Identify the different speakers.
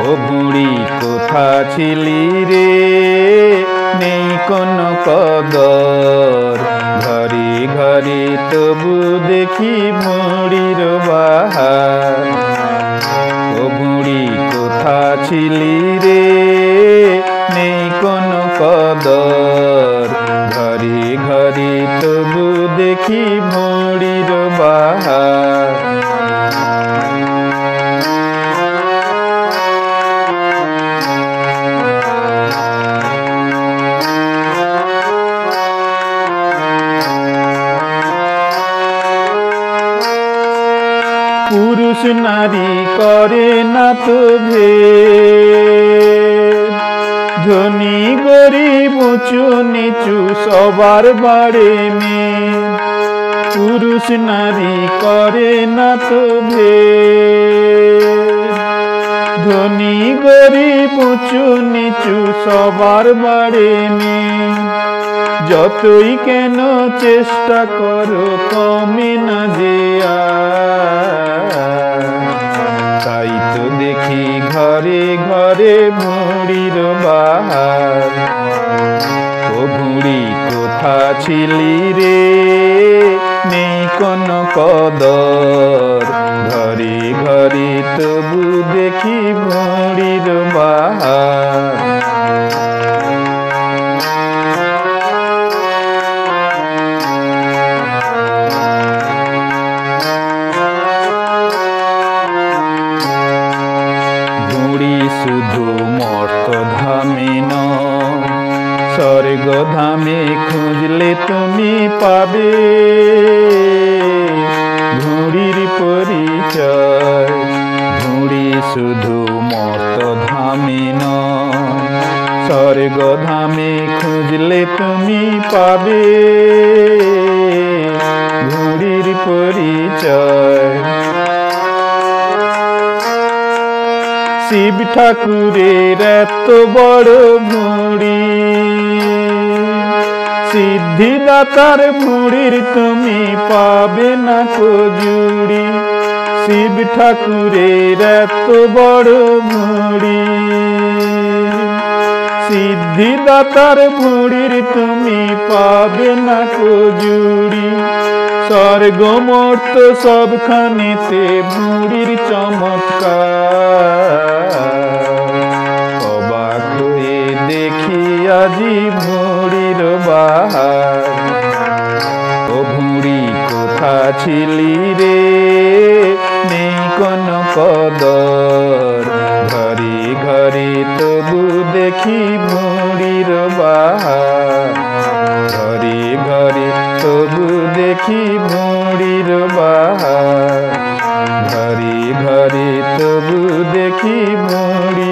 Speaker 1: ও বুড়ি কোথা ছিলি রে, নেই কোনো কদর, ঘরে ঘরে তবু দেখি বুড়ির বাহার। ও বুড়ি কোথা ছিলি রে, নেই কোনো কদর, ঘরে ঘরে তবু দেখি বুড়ির বাহার। পুরুষ নারী করে না তো ভেদ, ধনী গরিব উঁচু নিচু সবার বাড়ে মেয়ে। পুরুষ নারী করে না তো ভেদ, ধনী গরিব উঁচু নিচু সবার বাড়ে মেয়ে। যতই কেন চেষ্টা করো কমে না যে তাই তো দেখি ঘরে ঘরে বুড়ির বাহার। ও বুড়ি কোথা ছিলি রে, নেই কোনো কদর, ঘরে ঘরে তবু দেখি বুড়ির বাহার। শুধু মর্ত ধামে নয়, স্বর্গ ধামে খুঁজলে তুমি পাবে বুড়ির পরিচয়। বুড়ি শুধু মর্ত ধামে নয়, স্বর্গ ধামে খুঁজলে তুমি পাবে বুড়ির পরিচয়। শিব ঠাকুরের এত বড় বুড়ি, সিদ্ধিদাতার বুড়ির তুমি পাবে না কজুড়ি। শিব ঠাকুরের এত বড় বুড়ি, সিদ্ধিদাতার বুড়ির তুমি পাবে না কজুড়ি। স্বর্গ মর্ত সবখানেতে বুড়ির চমৎকার, অবাক হয়ে দেখি আজি বুড়ির বাহার। ও বুড়ি কোথা ছিলি রে, নেই কোনো কদর, ঘরে ঘরে তবু দেখি বুড়ির বাহার। ঘরে ঘরে তবু দেখি বুড়ির বাহার, ঘরে ঘরে তবু দেখি বুড়ি